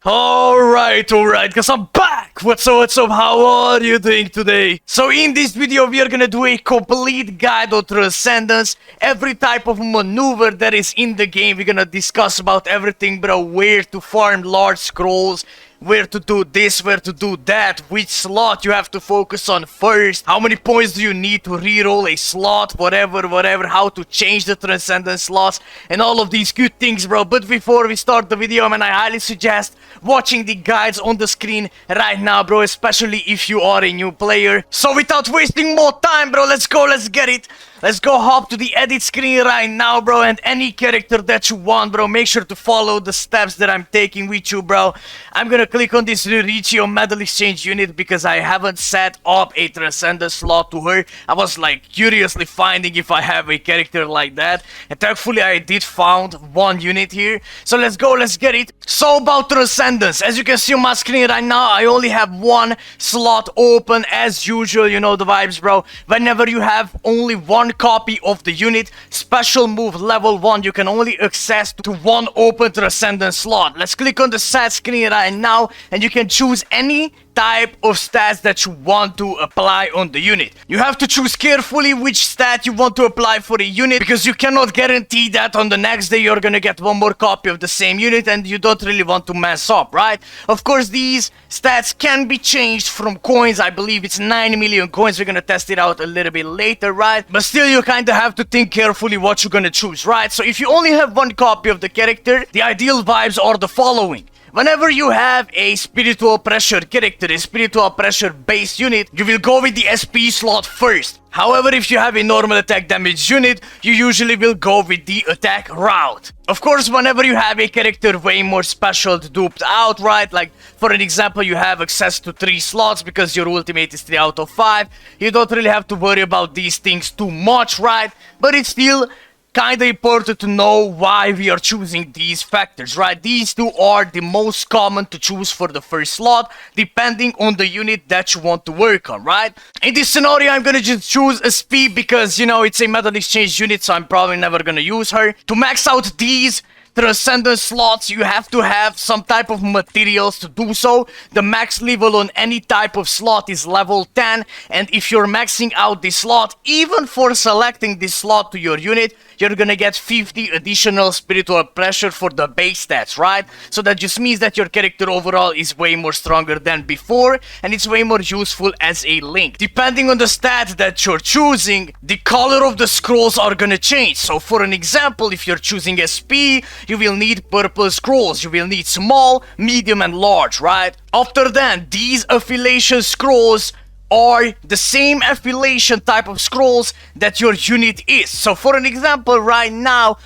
Alright, cause I'm back! What's up, how are you doing today? So in this video we are gonna do a complete guide on Transcendence, every type of maneuver that is in the game. We're gonna discuss about everything, bro, where to farm large scrolls, where to do this, where to do that, which slot you have to focus on first, how many points do you need to reroll a slot, whatever, how to change the Transcendence slots, and all of these good things, bro. But before we start the video, man, I highly suggest watching the guides on the screen right now, bro, especially if you are a new player. So without wasting more time, bro, let's get it. Let's go hop to the edit screen right now, bro, and any character that you want, bro, make sure to follow the steps that I'm taking with you, bro. I'm gonna click on this Tsurugi medal exchange unit because I haven't set up a Transcendence slot to her. I was like curiously finding if I have a character like that, and thankfully I did found one unit here. So let's go, let's get it. So about Transcendence, as you can see on my screen right now, I only have one slot open as usual. You know the vibes, bro. Whenever you have only one copy of the unit, special move level 1, you can only access to one open Transcendence slot. Let's click on the set screen right now, and you can choose any type of stats that you want to apply on the unit. You have to choose carefully which stat you want to apply for a unit, because you cannot guarantee that on the next day you're gonna get one more copy of the same unit, and you don't really want to mess up, right? Of course, these stats can be changed from coins. I believe it's 9 million coins. We're gonna test it out a little bit later, right? But still, you kinda have to think carefully what you're gonna choose, right? So if you only have one copy of the character, the ideal vibes are the following. Whenever you have a spiritual pressure character, a spiritual pressure based unit, you will go with the SP slot first. However, if you have a normal attack damage unit, you usually will go with the attack route. Of course, whenever you have a character way more special duped out, right? Like, for an example, you have access to 3 slots because your ultimate is 3 out of 5. You don't really have to worry about these things too much, right? But it's still kinda important to know why we are choosing these factors, right? These two are the most common to choose for the first slot, depending on the unit that you want to work on, right? In this scenario, I'm gonna just choose a SP because, you know, it's a medal exchange unit, so I'm probably never gonna use her. To max out these Transcendence slots, you have to have some type of materials to do so. The max level on any type of slot is level 10, and if you're maxing out this slot, even for selecting this slot to your unit, you're gonna get 50 additional spiritual pressure for the base stats, right? So that just means that your character overall is way more stronger than before, and it's way more useful as a link. Depending on the stats that you're choosing, the color of the scrolls are gonna change. So for an example, if you're choosing SP, you will need purple scrolls. You will need small, medium, and large, right? After that, these affiliation scrolls are the same affiliation type of scrolls that your unit is. So for an example, right now,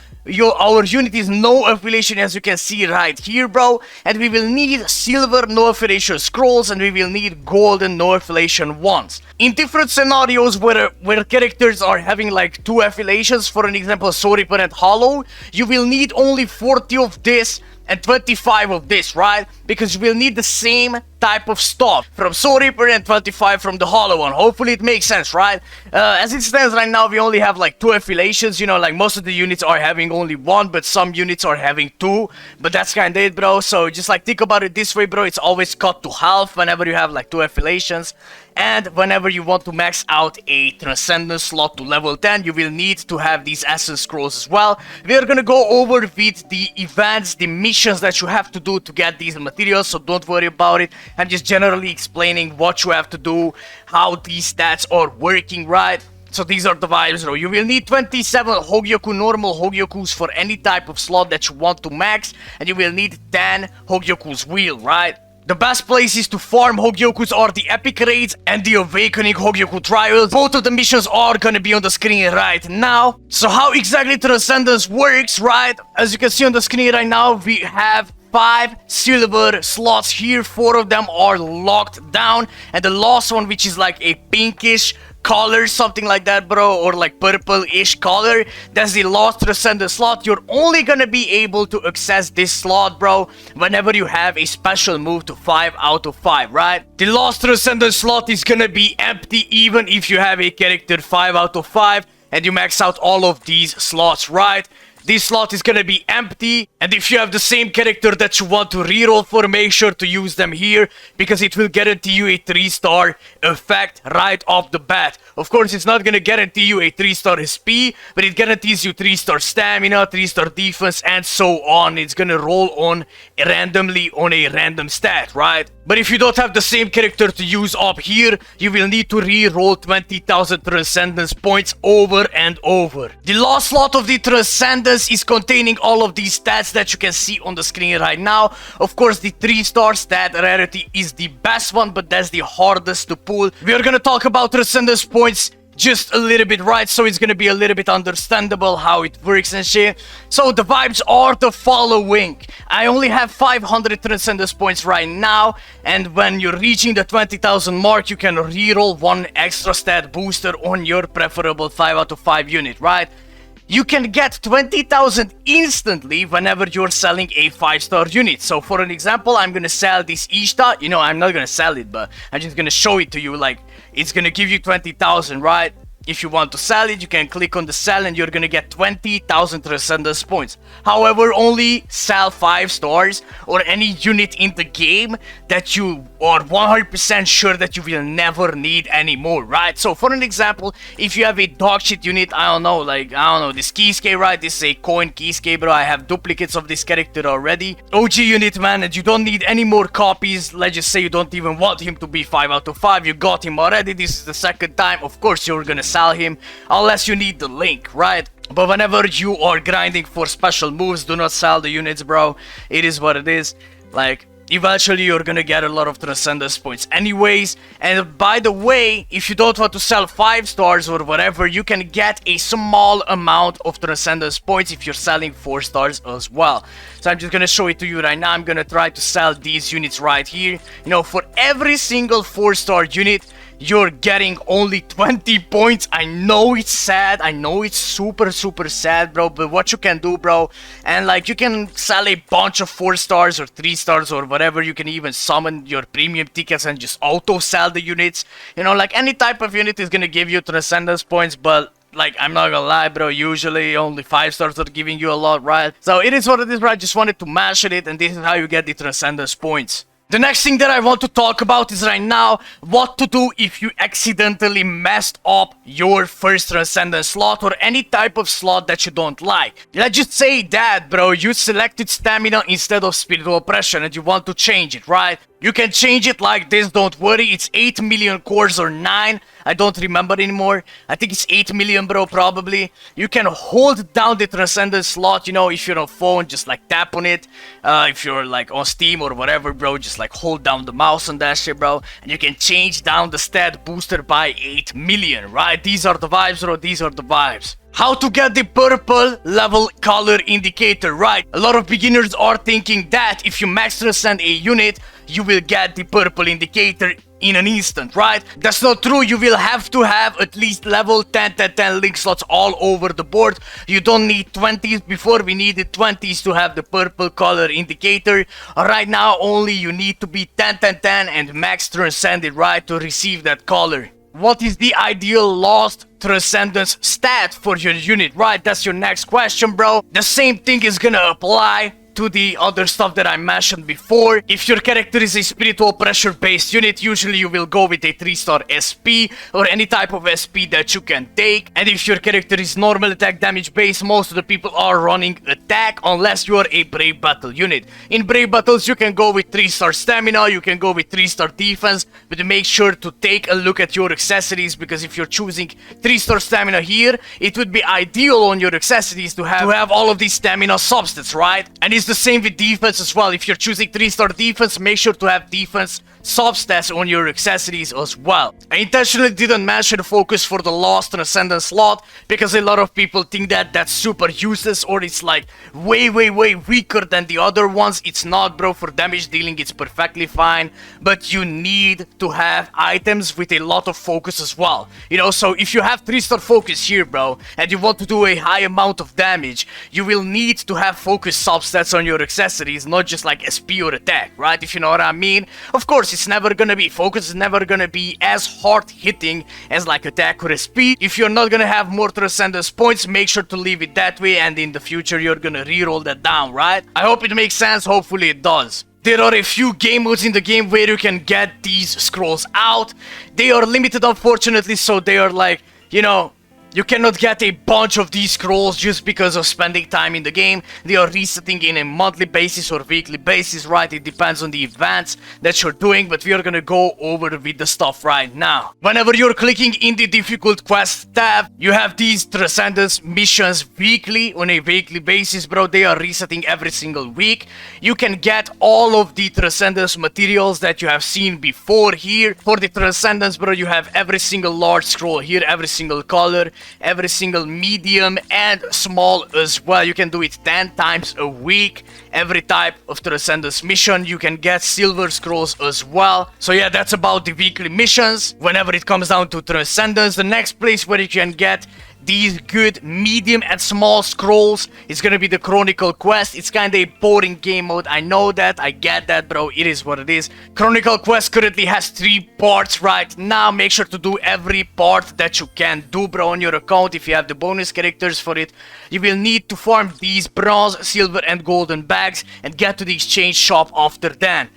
our unit is no affiliation, as you can see right here, bro, and we will need silver no affiliation scrolls, and we will need golden no affiliation ones. In different scenarios where characters are having like 2 affiliations, for an example, Soul Reaper and Hollow, you will need only 40 of this and 25 of this, right? Because you will need the same type of stuff from Soul Reaper and 25 from the Hollow one. Hopefully it makes sense, right? As it stands right now, we only have like 2 affiliations. You know, like most of the units are having only 1, but some units are having 2. But that's kinda it, bro. So just like think about it this way, bro. It's always cut to half whenever you have like 2 affiliations. And whenever you want to max out a Transcendence slot to level 10, you will need to have these Essence Scrolls as well. We are gonna go over with the events, the missions that you have to do to get these materials, so don't worry about it. I'm just generally explaining what you have to do, how these stats are working, right? So these are the vibes, bro. You will need 27 hogyoku normal hogyokus for any type of slot that you want to max, and you will need 10 hogyokus wheel, right? The best places to farm hogyokus are the epic raids and the awakening hogyoku trials. Both of the missions are gonna be on the screen right now. So how exactly Transcendence works, right? As you can see on the screen right now, we have 5 silver slots here. 4 of them are locked down, and the last one, which is like a pinkish color, something like that, bro, or like purple-ish color, that's the last Transcendence slot. You're only gonna be able to access this slot, bro, whenever you have a special move to 5 out of 5, right? The last Transcendence slot is gonna be empty even if you have a character 5 out of 5 and you max out all of these slots, right? this slot is gonna be empty. And if you have the same character that you want to reroll for, make sure to use them here, because it will guarantee you a 3-star effect right off the bat. Of course, it's not gonna guarantee you a 3-star SP, but it guarantees you 3-star stamina, 3-star defense, and so on. It's gonna roll on randomly on a random stat, right? But if you don't have the same character to use up here, you will need to re-roll 20,000 Transcendence points over and over. The last slot of the Transcendence is containing all of these stats that you can see on the screen right now. Of course, the 3-star stat rarity is the best one, but that's the hardest to pull. We are gonna talk about Transcendence points just a little bit, right? So it's gonna be a little bit understandable how it works and shit. So the vibes are the following. I only have 500 Transcendence points right now, and when you're reaching the 20,000 mark, you can reroll one extra stat booster on your preferable 5 out of 5 unit, right? You can get 20,000 instantly whenever you're selling a 5-star unit. So for an example, I'm gonna sell this Ishta. You know, I'm not gonna sell it, but I'm just gonna show it to you. Like, it's gonna give you 20,000, right? If you want to sell it, you can click on the sell and you're gonna get 20,000 Transcendence points. However, only sell 5 stars or any unit in the game that you are 100% sure that you will never need anymore, right? So for an example, if you have a dog shit unit, I don't know, this Kisuke, right? This is a coin Kisuke, bro. I have duplicates of this character already. OG unit, man, and you don't need any more copies. Let's just say you don't even want him to be 5 out of 5. You got him already. This is the second time. Of course, you're gonna sell him unless you need the link, right? But whenever you are grinding for special moves, do not sell the units, bro. It is what it is. Like, eventually you're gonna get a lot of Transcendence points anyways. And by the way, if you don't want to sell 5 stars or whatever, you can get a small amount of Transcendence points if you're selling 4 stars as well. So I'm just gonna show it to you right now. I'm gonna try to sell these units right here. You know, for every single 4-star unit, you're getting only 20 points. I know it's sad. I know it's super sad, bro. But what you can do, bro, and like you can sell a bunch of 4 stars or 3 stars or whatever. You can even summon your premium tickets and just auto sell the units. You know, like any type of unit is gonna give you Transcendence points, but like, I'm not gonna lie, bro, usually only 5 stars are giving you a lot, right? So it is what it is, bro. I just wanted to mention it, and this is how you get the Transcendence points. The next thing that I want to talk about is right now what to do if you accidentally messed up your first Transcendence slot or any type of slot that you don't like. Let's just say that, bro, you selected stamina instead of spiritual oppression and you want to change it, right? You can change it like this, don't worry. It's 8 million cores or 9. I don't remember anymore. I think it's 8 million, bro, probably. You can hold down the Transcendence slot, you know, if you're on phone, just like tap on it. If you're like on Steam or whatever, bro, just like hold down the mouse on that shit, bro. And you can change down the stat booster by 8 million, right? These are the vibes, bro. These are the vibes. How to get the purple level color indicator, right? A lot of beginners are thinking that if you max transcend a unit, you will get the purple indicator in an instant, right? That's not true. You will have to have at least level 10 link slots all over the board. You don't need 20s. Before we needed 20s to have the purple color indicator. Right now only you need to be 10 and max transcended, right, to receive that color. What is the ideal lost Transcendence stat for your unit, right? That's your next question, bro. The same thing is gonna apply to the other stuff that I mentioned before. If your character is a spiritual pressure based unit, usually you will go with a 3-star SP or any type of SP that you can take. And if your character is normal attack damage based, most of the people are running attack unless you are a brave battle unit. In brave battles you can go with 3-star stamina, you can go with 3-star defense, but make sure to take a look at your accessories, because if you're choosing 3-star stamina here, it would be ideal on your accessories to have all of these stamina substats, right? And it's the same with defense as well. If you're choosing 3-star defense, make sure to have defense substats on your accessories as well. I intentionally didn't mention focus for the lost Transcendence slot because a lot of people think that that's super useless or it's like way weaker than the other ones. It's not, bro. For damage dealing it's perfectly fine, but you need to have items with a lot of focus as well. You know, so if you have 3-star focus here, bro, and you want to do a high amount of damage, you will need to have focus substats on your accessories, not just like SP or attack, right? If you know what I mean. Of course, it's never gonna be, focus is never gonna be as hard hitting as like attack or SP. If you're not gonna have more Transcendence points, make sure to leave it that way, and in the future you're gonna reroll that down, right? I hope it makes sense, hopefully it does. There are a few game modes in the game where you can get these scrolls out. They are limited, unfortunately, so they are like, you know, you cannot get a bunch of these scrolls just because of spending time in the game. They are resetting in a monthly basis or weekly basis, right? It depends on the events that you're doing, but we are gonna go over with the stuff right now. Whenever you're clicking in the difficult quest tab, you have these Transcendence missions weekly, on a weekly basis, bro. They are resetting every single week. You can get all of the Transcendence materials that you have seen before here. For the Transcendence, bro, you have every single large scroll here, every single color, every single medium and small as well. You can do it 10 times a week. Every type of Transcendence mission, you can get silver scrolls as well. So yeah, that's about the weekly missions. Whenever it comes down to Transcendence, the next place where you can get these good medium and small scrolls is gonna be the Chronicle Quest. It's kinda a boring game mode, I know that, I get that, bro, it is what it is. Chronicle Quest currently has 3 parts right now. Make sure to do every part that you can do, bro, on your account. If you have the bonus characters for it, you will need to farm these bronze, silver and golden bags and get to the exchange shop after that.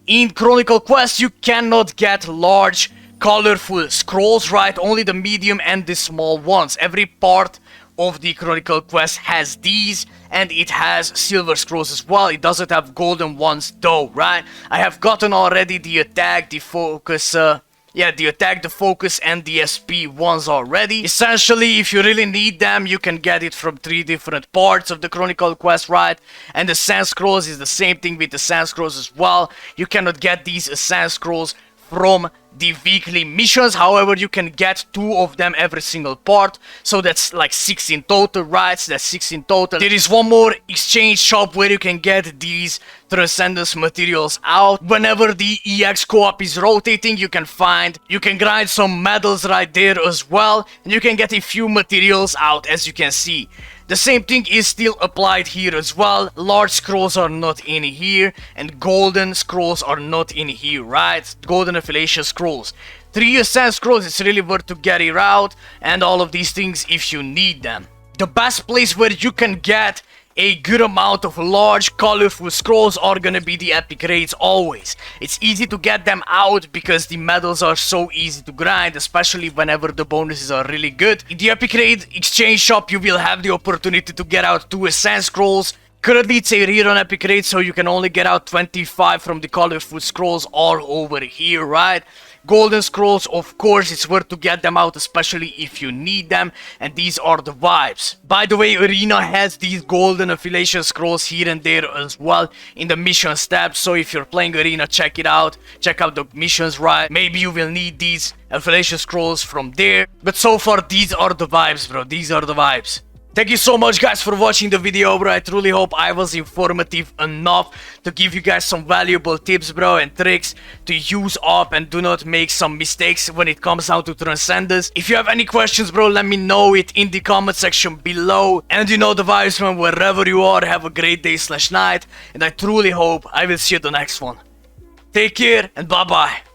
In Chronicle Quest, you cannot get large colorful scrolls, right? Only the medium and the small ones. Every part of the Chronicle Quest has these, and it has silver scrolls as well. It doesn't have golden ones though, right? I have gotten already the attack, the focus, the attack, the focus, and the SP ones already. Essentially, if you really need them, you can get it from 3 different parts of the Chronicle Quest, right? And the Sand Scrolls is the same thing with the Sand Scrolls as well. You cannot get these Sand Scrolls from the weekly missions, however you can get 2 of them every single part, so that's like 6 in total, right? So that's 6 in total. There is one more exchange shop where you can get these Transcendence materials out. Whenever the EX co-op is rotating, you can grind some medals right there as well, and you can get a few materials out, as you can see. The same thing is still applied here as well. Large scrolls are not in here, and golden scrolls are not in here, right? Golden affiliation scrolls. 3 Ascent scrolls, it's really worth to get it out, and all of these things if you need them. The best place where you can get a good amount of large colorful scrolls are gonna be the epic raids always. It's easy to get them out because the medals are so easy to grind, especially whenever the bonuses are really good. In the epic raid exchange shop, you will have the opportunity to get out 2 Ascent scrolls. Currently it's a rerun epic raid, so you can only get out 25 from the colorful scrolls all over here, right? Golden scrolls, of course, it's worth to get them out, especially if you need them, and these are the vibes. By the way, Arena has these golden affiliation scrolls here and there as well in the missions tab, so if you're playing Arena, check it out. Check out the missions, right? Maybe you will need these affiliation scrolls from there, but so far, these are the vibes, bro. These are the vibes. Thank you so much, guys, for watching the video, bro. I truly hope I was informative enough to give you guys some valuable tips, bro, and tricks to use up and do not make some mistakes when it comes down to Transcendence. If you have any questions, bro, let me know it in the comment section below. And you know the vibes, man, wherever you are, have a great day/night. And I truly hope I will see you at the next one. Take care and bye-bye.